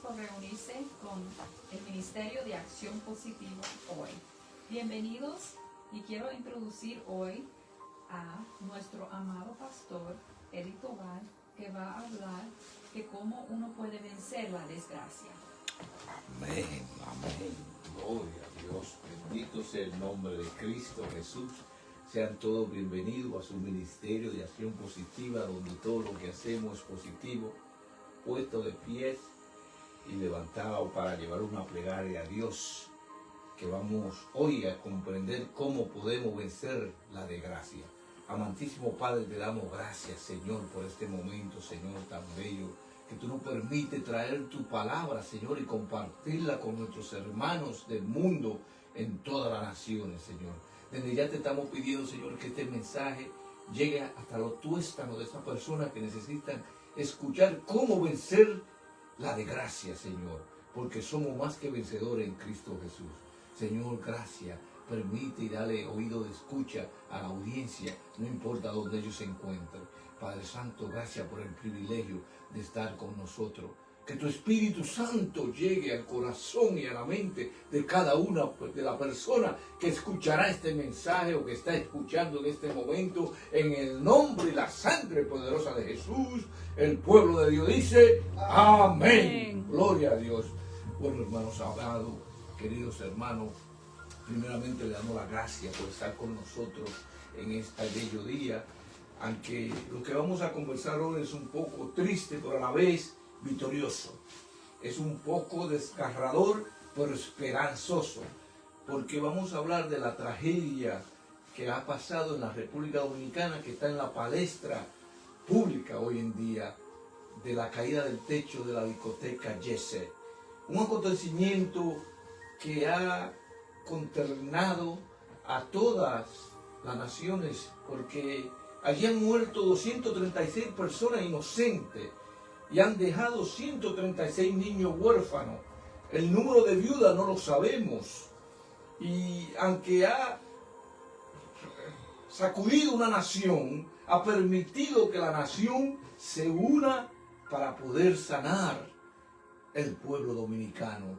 por reunirse con el Ministerio de Acción Positiva hoy. Bienvenidos y quiero introducir hoy a nuestro amado pastor, Eric Tobar, que va a hablar de cómo uno puede vencer la desgracia. Amén, amén. Gloria a Dios. Bendito sea el nombre de Cristo Jesús. Sean todos bienvenidos a su ministerio de acción positiva, donde todo lo que hacemos es positivo, puesto de pies y levantado para llevar una plegaria a Dios, que vamos hoy a comprender cómo podemos vencer la desgracia. Amantísimo Padre, te damos gracias, Señor, por este momento, Señor, tan bello, que tú nos permites traer tu palabra, Señor, y compartirla con nuestros hermanos del mundo en todas las naciones, Señor. Desde ya te estamos pidiendo, Señor, que este mensaje llegue hasta los tuéstanos de esas personas que necesitan escuchar cómo vencer la desgracia, Señor, porque somos más que vencedores en Cristo Jesús. Señor, gracias. Permite y dale oído de escucha a la audiencia, no importa dónde ellos se encuentren. Padre Santo, gracias por el privilegio de estar con nosotros. Que tu Espíritu Santo llegue al corazón y a la mente de cada una de la persona que escuchará este mensaje o que está escuchando en este momento, en el nombre y la sangre poderosa de Jesús. El pueblo de Dios dice, amén. Gloria a Dios. Bueno, hermanos amados, queridos hermanos, primeramente le damos las gracias por estar con nosotros en este bello día, aunque lo que vamos a conversar hoy es un poco triste, pero a la vez victorioso. Es un poco desgarrador, pero esperanzoso, porque vamos a hablar de la tragedia que ha pasado en la República Dominicana, que está en la palestra pública hoy en día, de la caída del techo de la discoteca Yese. Un acontecimiento que ha consternado a todas las naciones, porque allí han muerto 236 personas inocentes y han dejado 136 niños huérfanos. El número de viudas no lo sabemos. Y aunque ha sacudido una nación, ha permitido que la nación se una para poder sanar el pueblo dominicano.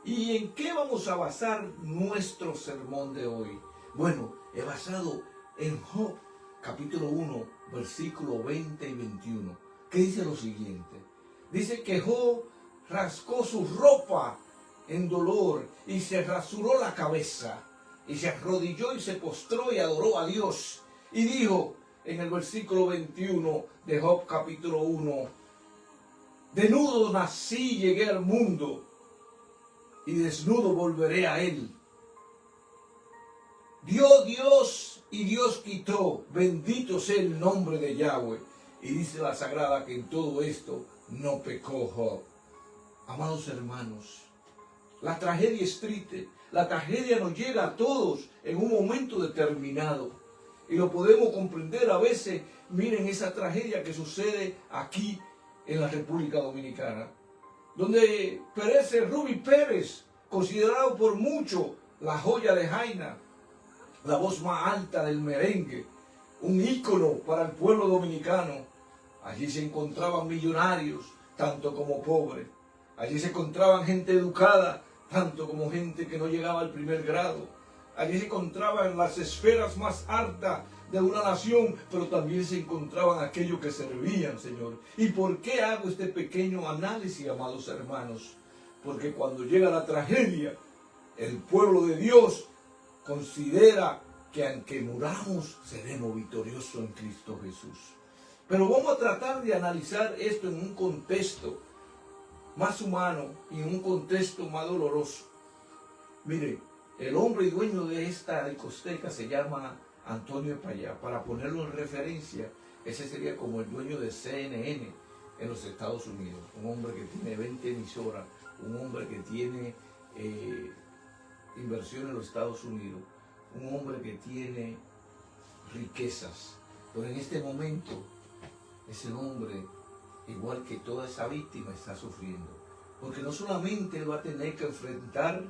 ¿Y en qué vamos a basar nuestro sermón de hoy? Bueno, he basado en Job, capítulo 1, versículos 20 y 21. Que dice lo siguiente: dice que Job rascó su ropa en dolor y se rasuró la cabeza y se arrodilló y se postró y adoró a Dios y dijo en el versículo 21 de Job capítulo 1: desnudo nací y llegué al mundo y desnudo volveré a él. Dio Dios y Dios quitó, bendito sea el nombre de Yahweh. Y dice la Sagrada que en todo esto no pecó Job. Amados hermanos, la tragedia es triste. La tragedia nos llega a todos en un momento determinado. Y lo podemos comprender a veces. Miren esa tragedia que sucede aquí en la República Dominicana, donde perece Ruby Pérez, considerado por muchos la joya de Jaina, la voz más alta del merengue, un ícono para el pueblo dominicano. Allí se encontraban millonarios, tanto como pobres. Allí se encontraban gente educada, tanto como gente que no llegaba al primer grado. Allí se encontraban las esferas más altas de una nación, pero también se encontraban aquellos que servían, Señor. ¿Y por qué hago este pequeño análisis, amados hermanos? Porque cuando llega la tragedia, el pueblo de Dios considera que aunque muramos, seremos victoriosos en Cristo Jesús. Pero vamos a tratar de analizar esto en un contexto más humano y en un contexto más doloroso. Mire, el hombre y dueño de esta discoteca se llama Antonio Espallá. Para ponerlo en referencia, ese sería como el dueño de CNN en los Estados Unidos. Un hombre que tiene 20 emisoras, un hombre que tiene inversión en los Estados Unidos, un hombre que tiene riquezas. Pero en este momento, ese hombre, igual que toda esa víctima, está sufriendo. Porque no solamente él va a tener que enfrentar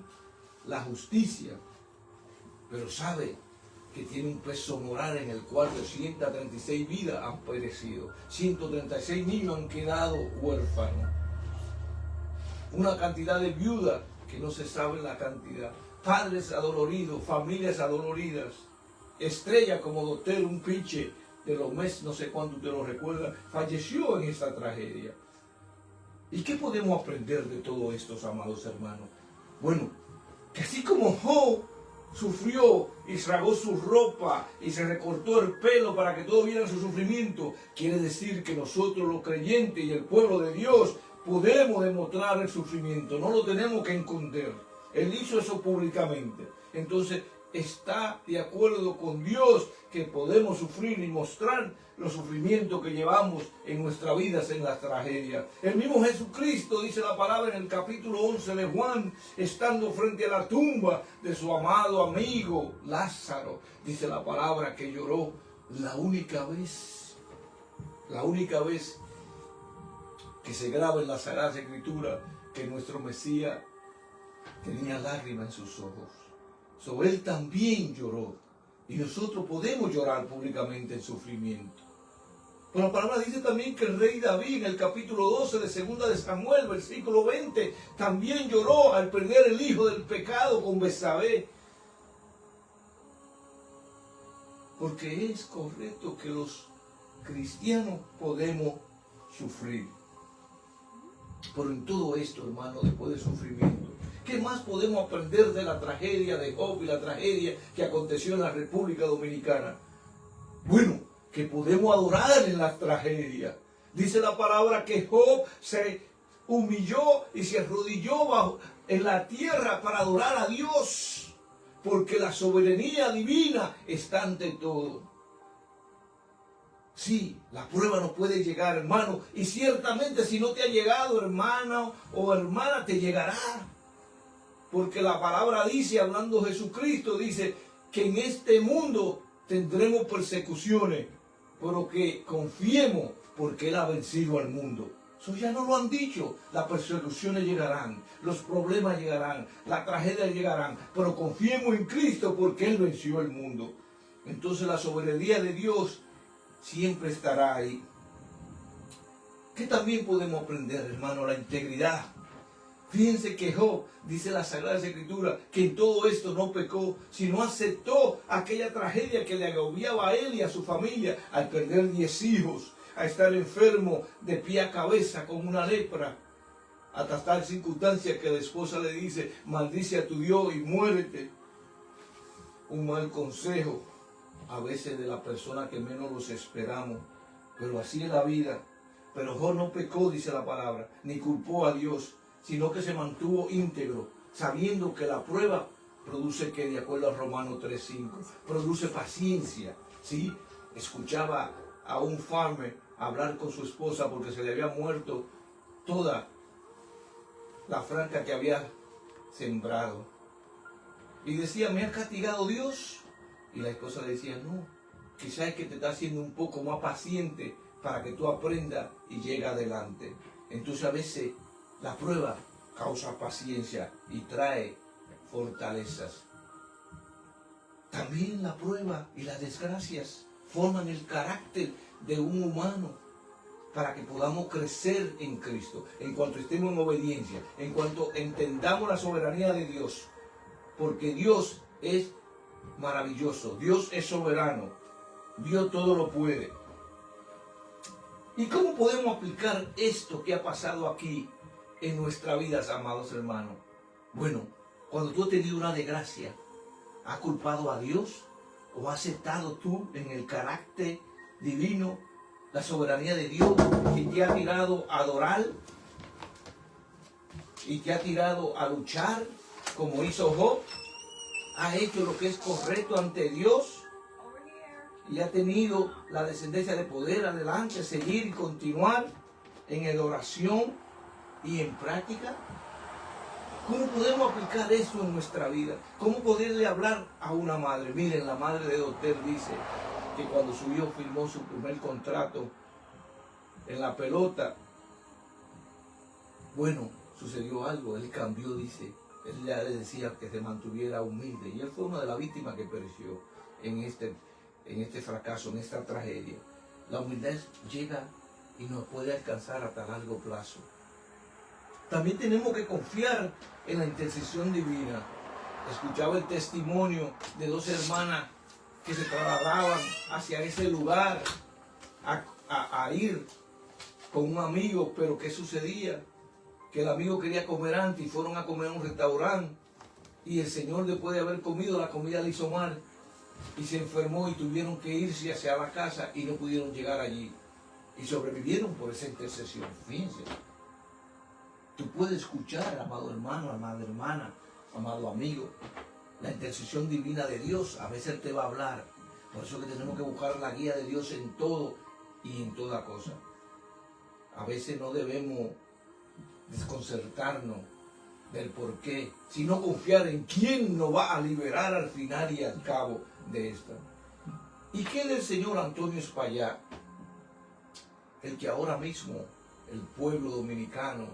la justicia, pero sabe que tiene un peso moral en el cual 236 vidas han perecido. 136 niños han quedado huérfanos. una cantidad de viudas que no se sabe la cantidad, padres adoloridos, familias adoloridas, estrella como Dotel, un pinche de los meses, no sé cuándo usted lo recuerda, falleció en esta tragedia. ¿Y qué podemos aprender de todo esto, amados hermanos? Bueno, que así como Job sufrió y rasgó su ropa y se recortó el pelo para que todos vieran su sufrimiento, quiere decir que nosotros los creyentes y el pueblo de Dios podemos demostrar el sufrimiento, no lo tenemos que esconder. Él hizo eso públicamente. Entonces está de acuerdo con Dios que podemos sufrir y mostrar los sufrimientos que llevamos en nuestras vidas en las tragedias. El mismo Jesucristo, dice la palabra en el capítulo 11 de Juan, estando frente a la tumba de su amado amigo Lázaro, dice la palabra que lloró la única vez que se graba en la Sagrada Escritura que nuestro Mesías tenía lágrimas en sus ojos. Él también lloró. Y nosotros podemos llorar públicamente en sufrimiento. Pero la palabra dice también que el rey David, en el capítulo 12 de 2 de Samuel, versículo 20, también lloró al perder el hijo del pecado con Betsabé. Porque es correcto que los cristianos podemos sufrir. Pero en todo esto, hermano, después del sufrimiento, ¿qué más podemos aprender de la tragedia de Job y la tragedia que aconteció en la República Dominicana? Bueno, que podemos adorar en las tragedias. Dice la palabra que Job se humilló y se arrodilló en la tierra para adorar a Dios, porque la soberanía divina está ante todo. Sí, la prueba no puede llegar, hermano, y ciertamente si no te ha llegado, hermano o hermana, te llegará. Porque la palabra dice, hablando Jesucristo, dice que en este mundo tendremos persecuciones, pero que confiemos porque Él ha vencido al mundo. Eso ya no lo han dicho. Las persecuciones llegarán, los problemas llegarán, las tragedias llegarán, pero confiemos en Cristo porque Él venció el mundo. Entonces la soberanía de Dios siempre estará ahí. ¿Qué también podemos aprender, hermano? La integridad. Fíjense que Job, dice la Sagrada Escritura, que en todo esto no pecó, sino aceptó aquella tragedia que le agobiaba a él y a su familia al perder 10 hijos, a estar enfermo de pie a cabeza con una lepra, hasta tal circunstancia que la esposa le dice, maldice a tu Dios y muérete. Un mal consejo, a veces de la persona que menos los esperamos, pero así es la vida. Pero Job no pecó, dice la palabra, ni culpó a Dios, sino que se mantuvo íntegro, sabiendo que la prueba produce, que de acuerdo a Romanos 3:5, produce paciencia. ¿Sí? Escuchaba a un farmer hablar con su esposa porque se le había muerto toda la franja que había sembrado. Y decía, ¿me ha castigado Dios? Y la esposa le decía, no, quizás es que te está haciendo un poco más paciente para que tú aprendas y llegues adelante. Entonces a veces la prueba causa paciencia y trae fortalezas. También la prueba y las desgracias forman el carácter de un humano para que podamos crecer en Cristo. En cuanto estemos en obediencia, en cuanto entendamos la soberanía de Dios. Porque Dios es maravilloso, Dios es soberano, Dios todo lo puede. ¿Y cómo podemos aplicar esto que ha pasado aquí en nuestra vida, amados hermanos? Bueno, cuando tú has tenido una desgracia, ¿has culpado a Dios? ¿O has aceptado tú en el carácter divino la soberanía de Dios que te ha tirado a adorar y te ha tirado a luchar como hizo Job? ¿Ha hecho lo que es correcto ante Dios? Y ha tenido la descendencia de poder adelante, seguir y continuar en adoración y en práctica. ¿Cómo podemos aplicar eso en nuestra vida? ¿Cómo poderle hablar a una madre? Miren, la madre de Dotel dice que cuando su hijo firmó su primer contrato en la pelota, bueno, sucedió algo, él cambió, dice. Él ya le decía que se mantuviera humilde. Y él fue una de las víctimas que pereció en este fracaso, en esta tragedia. La humildad llega y nos puede alcanzar hasta largo plazo. También tenemos que confiar en la intercesión divina. Escuchaba el testimonio de dos hermanas que se trasladaban hacia ese lugar a ir con un amigo, pero ¿qué sucedía? Que el amigo quería comer antes y fueron a comer a un restaurante y el Señor, después de haber comido, la comida le hizo mal y se enfermó y tuvieron que irse hacia la casa y no pudieron llegar allí y sobrevivieron por esa intercesión. Fíjense, tú puedes escuchar, amado hermano, amada hermana, amado amigo, la intercesión divina de Dios. A veces Él te va a hablar. Por eso que tenemos que buscar la guía de Dios en todo y en toda cosa. A veces no debemos desconcertarnos del por qué, sino confiar en quién nos va a liberar al final y al cabo de esta. ¿Y qué del señor Antonio Espaillat? El que ahora mismo el pueblo dominicano,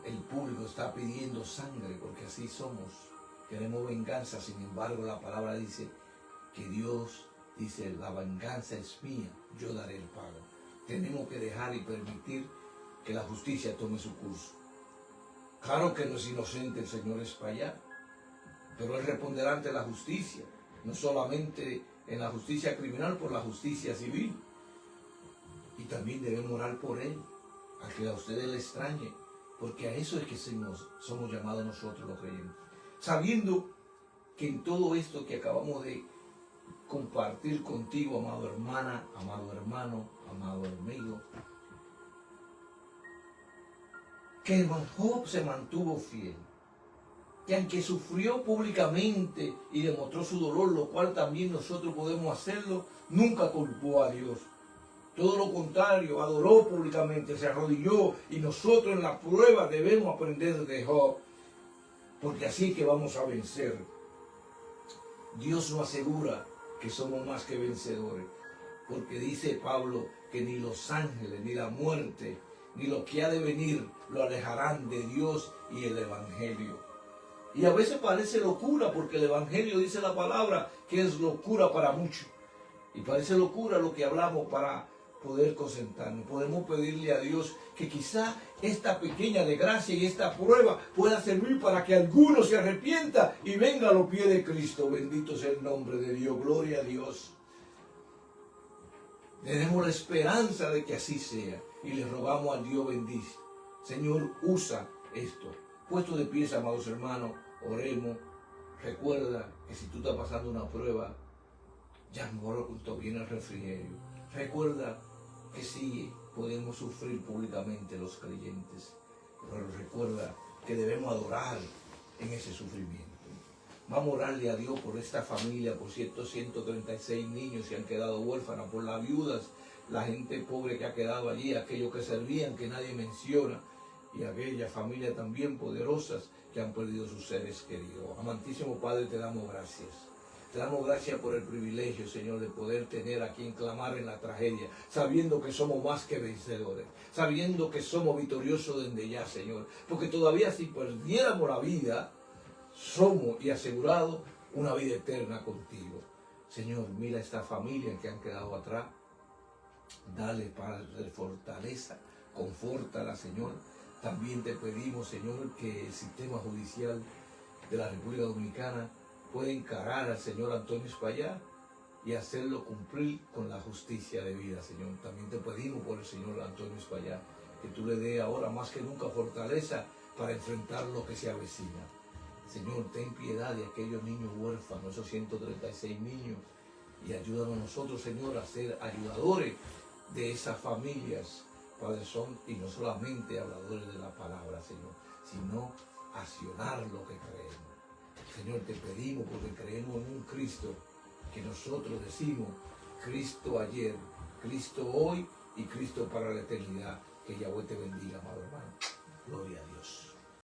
el público está pidiendo sangre, porque así somos. Queremos venganza, sin embargo la palabra dice que Dios dice, la venganza es mía, yo daré el pago. Tenemos que dejar y permitir que la justicia tome su curso. Claro que no es inocente el señor Espaillat, pero él responderá ante la justicia, no solamente en la justicia criminal, por la justicia civil. Y también debemos orar por él, a que a ustedes le extrañe, porque a eso es que somos llamados nosotros los creyentes. Sabiendo que en todo esto que acabamos de compartir contigo, amado hermana, amado hermano, amado amigo, que Job se mantuvo fiel, que aunque sufrió públicamente y demostró su dolor, lo cual también nosotros podemos hacerlo, nunca culpó a Dios. Todo lo contrario, adoró públicamente, se arrodilló, y nosotros en la prueba debemos aprender de Job, porque así es que vamos a vencer. Dios nos asegura que somos más que vencedores, porque dice Pablo que ni los ángeles, ni la muerte, ni lo que ha de venir lo alejarán de Dios y el Evangelio. Y a veces parece locura, porque el Evangelio dice la palabra que es locura para muchos. Y parece locura lo que hablamos para poder concentrarnos. Podemos pedirle a Dios que quizá esta pequeña desgracia y esta prueba pueda servir para que alguno se arrepienta y venga a los pies de Cristo. Bendito sea el nombre de Dios. Gloria a Dios. Tenemos la esperanza de que así sea. Y le rogamos al Dios bendice. Señor, usa esto. Puesto de pies, amados hermanos, oremos. Recuerda que si tú estás pasando una prueba, ya mejor viene el refrigerio. Recuerda que sí podemos sufrir públicamente los creyentes, pero recuerda que debemos adorar en ese sufrimiento. Vamos a orarle a Dios por esta familia, por ciertos 136 niños que han quedado huérfanos, por las viudas, la gente pobre que ha quedado allí, aquellos que servían, que nadie menciona, y aquellas familias también poderosas que han perdido sus seres queridos. Amantísimo Padre, te damos gracias. Te damos gracias por el privilegio, Señor, de poder tener a quien clamar en la tragedia, sabiendo que somos más que vencedores, sabiendo que somos victoriosos desde ya, Señor. Porque todavía si perdiéramos la vida, somos y asegurados una vida eterna contigo. Señor, mira esta familia que han quedado atrás. Dale paz, fortaleza, confórtala, Señor. También te pedimos, Señor, que el sistema judicial de la República Dominicana puede encarar al señor Antonio Espaillat y hacerlo cumplir con la justicia de vida, Señor. También te pedimos por el señor Antonio Espaillat que tú le des ahora más que nunca fortaleza para enfrentar lo que se avecina. Señor, ten piedad de aquellos niños huérfanos, esos 136 niños, y ayúdanos nosotros, Señor, a ser ayudadores de esas familias, Padre, son, y no solamente habladores de la palabra, Señor, sino accionar lo que creemos. Señor, te pedimos porque creemos en un Cristo que nosotros decimos, Cristo ayer, Cristo hoy y Cristo para la eternidad. Que Yahweh te bendiga, amado hermano. Gloria a Dios.